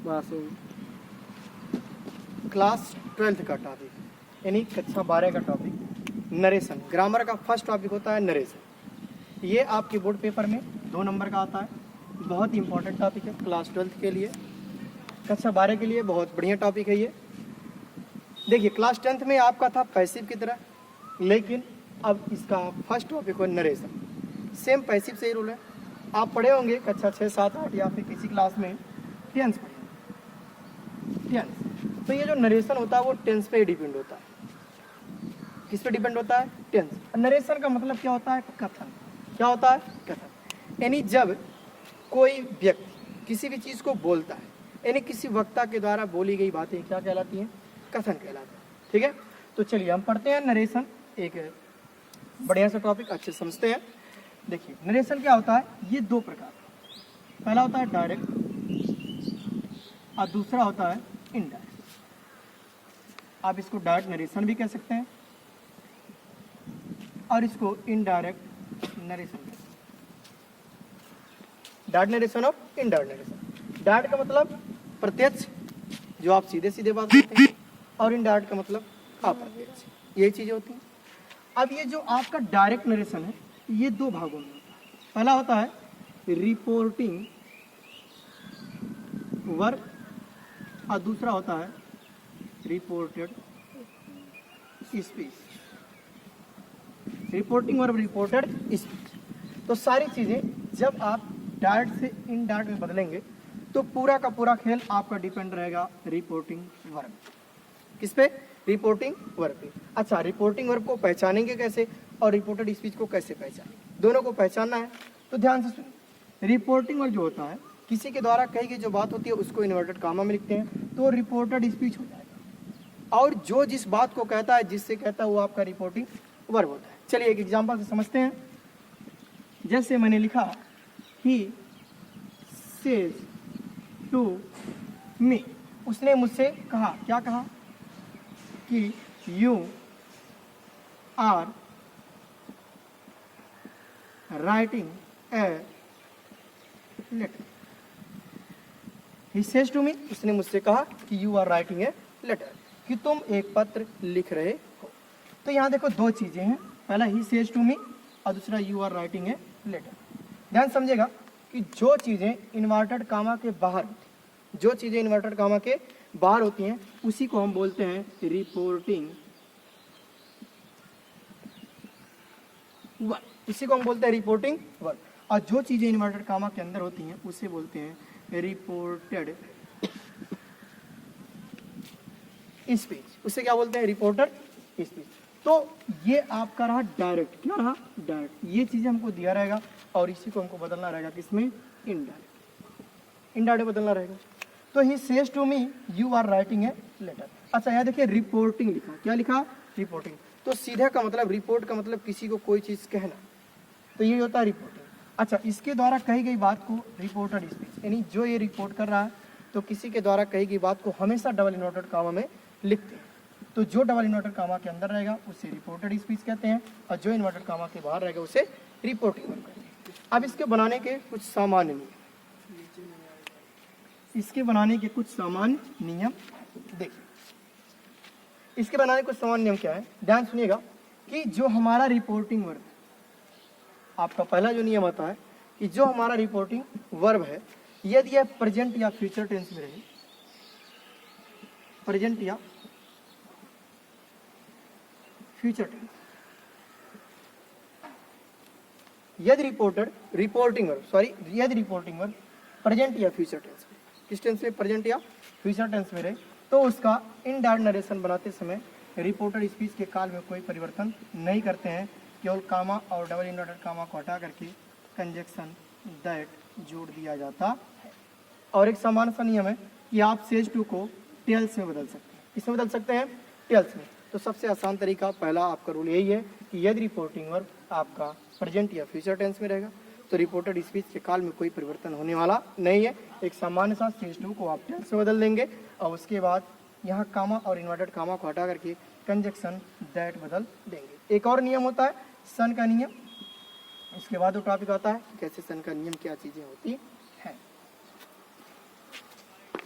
बस class 12th का topic यानी कक्षा 12 का टॉपिक नरेशन। ग्रामर का फर्स्ट टॉपिक होता है नरेशन। ये आपके बोर्ड पेपर में 2 नंबर का आता है। बहुत ही इंपॉर्टेंट टॉपिक है क्लास 12th के लिए, कक्षा 12 के लिए बहुत बढ़िया टॉपिक है ये। देखिए क्लास 10th में आपका था पैसिव की तरह, लेकिन अब इसका फर्स्ट टॉपिक हो नरेशन। सेम पैसिव से ही रूल है। आप पढ़े होंगे कक्षा 6, 7, 8 या फिर किसी क्लास में टेंस पढ़े। टेंस तो ये जो नरेशन होता है वो टेंस पे ही डिपेंड होता है। किस पे डिपेंड होता है? टेंस। नरेशन का मतलब क्या होता है? कथन। क्या होता है? कथन। यानी जब कोई व्यक्ति किसी भी चीज़ को बोलता है, यानी किसी वक्ता के द्वारा बोली गई बातें क्या कहलाती हैं? कथन कहलाता है। ठीक है, तो चलिए हम पढ़ते हैं नरेशन। एक बढ़िया सा टॉपिक अच्छे समझते हैं। देखिए नरेशन क्या होता है? ये 2 प्रकार। पहला होता है डायरेक्ट और दूसरा होता है इनडायरेक्ट। आप इसको डायरेक्ट नरेशन भी कह सकते हैं और इसको इनडायरेक्ट नरेशन कह सकते हैं। डायरेक्ट नरेशन और इनडायरेक्ट नरेशन। डायरेक्ट का मतलब प्रत्यक्ष, जो आप सीधे सीधे बात करते हैं, और इनडायरेक्ट का मतलब अप्रत्यक्ष। यही चीजें होती हैं। अब ये जो आपका डायरेक्ट नरेशन है ये 2 भागों में होता है। पहला होता है रिपोर्टिंग वर्क और दूसरा होता है reported speech. Reporting verb, reported speech. तो सारी चीजें जब आप डायरेक्ट से इनडायरेक्ट में बदलेंगे तो पूरा का पूरा खेल आपका डिपेंड रहेगा रिपोर्टिंग वर्ब। किस पे? रिपोर्टिंग वर्ब पे। अच्छा, रिपोर्टिंग वर्ब को पहचानेंगे कैसे और रिपोर्टेड स्पीच को कैसे पहचानेंगे? दोनों को पहचानना है तो ध्यान से सुनिए। रिपोर्टिंग वर्ब जो होता है, किसी के द्वारा कही गई जो बात होती है उसको इन्वर्टेड कामा में लिखते हैं तो रिपोर्टेड स्पीच हो जाएगा। और जो जिस बात को कहता है, जिससे कहता है, वो आपका रिपोर्टिंग वर्ब होता है। चलिए एक एग्जांपल से समझते हैं। जैसे मैंने लिखा ही सेज टू मी, उसने मुझसे कहा। क्या कहा? कि you are writing a letter. He says to me, उसने मुझसे कहा कि you are writing a letter, कि तुम एक पत्र लिख रहे हो। तो यहाँ देखो 2 चीजें हैं। पहला ही सेज टू मी और दूसरा you are writing a letter. ध्यान समझेगा कि जो चीजें इन्वर्टेड कामा के बाहर होती हैं, जो चीजें इन्वर्टेड कामा के बाहर होती हैं उसी को हम बोलते हैं रिपोर्टिंग वर्ब। इसी को हम बोलते हैं रिपोर्टिंग वर्ब। और जो चीजें इन्वर्टेड कामा के अंदर होती हैं उसे बोलते हैं रिपोर्टेड स्पीच। उसे क्या बोलते हैं? Reported speech. तो ये आपका रहा डायरेक्ट। क्या रहा? डायरेक्ट। ये चीजें हमको दिया रहेगा और इसी को हमको बदलना रहेगा। किसमें? इनडायरेक्ट। इनडायरेक्ट बदलना रहेगा। तो he says to me you are writing a letter. अच्छा यहाँ देखिए रिपोर्टिंग लिखा। क्या लिखा? रिपोर्टिंग। तो सीधा का मतलब, रिपोर्ट का मतलब किसी को कोई चीज कहना, तो ये होता है रिपोर्टिंग। अच्छा, इसके द्वारा कही गई बात को रिपोर्टेड स्पीच, यानी जो ये रिपोर्ट कर रहा है तो किसी के द्वारा कही गई बात को हमेशा डबल इन्वर्टेड कामा में लिखते हैं। तो जो डबल इन्वर्टेड कामा के अंदर रहेगा उसे रिपोर्टेड स्पीच कहते हैं और जो इन्वर्टेड कामा के बाहर रहेगा उसे रिपोर्टिंग वर्ब कहते हैं। अब इसके बनाने के कुछ सामान्य नियम, इसके बनाने के कुछ सामान्य नियम देखिए। इसके बनाने के कुछ सामान्य नियम क्या है? ध्यान सुनिएगा कि जो हमारा रिपोर्टिंग वर्ब, आपका पहला जो नियम आता है कि जो हमारा रिपोर्टिंग वर्ब है, यदि यह प्रेजेंट या फ्यूचर टेंस में रहे, प्रेजेंट या फ्यूचर टेंस, यदि रिपोर्टिंग वर्ब प्रेजेंट या फ्यूचर टेंस में, किस टेंस में? प्रेजेंट या फ्यूचर टेंस में रहे, तो उसका इनडायरेक्ट नरेशन बनाते समय रिपोर्टेड स्पीच के काल में कोई परिवर्तन नहीं करते हैं। केवल कामा और डबल इन्वर्टेड कामा को हटा करके कंजक्शन दैट जोड़ दिया जाता है। और एक सामान्य सा नियम है कि आप सेज टू को टेल्स में बदल सकते हैं। किसमें बदल सकते हैं? टेल्स में। तो सबसे आसान तरीका, पहला आपका रूल यही है कि यदि रिपोर्टिंग वर्ब आपका प्रेजेंट या फ्यूचर टेंस में रहेगा तो रिपोर्टेड स्पीच के काल में कोई परिवर्तन होने वाला नहीं है। एक सामान्य सा सेज टू को आप टेल्स में बदल देंगे और उसके बाद यहाँ कामा और इन्वर्टेड कामा को हटा करके कंजक्शन दैट बदल देंगे। एक और नियम होता है सन का नियम। इसके बाद वो टॉपिक आता है कैसे सन का नियम क्या चीजें होती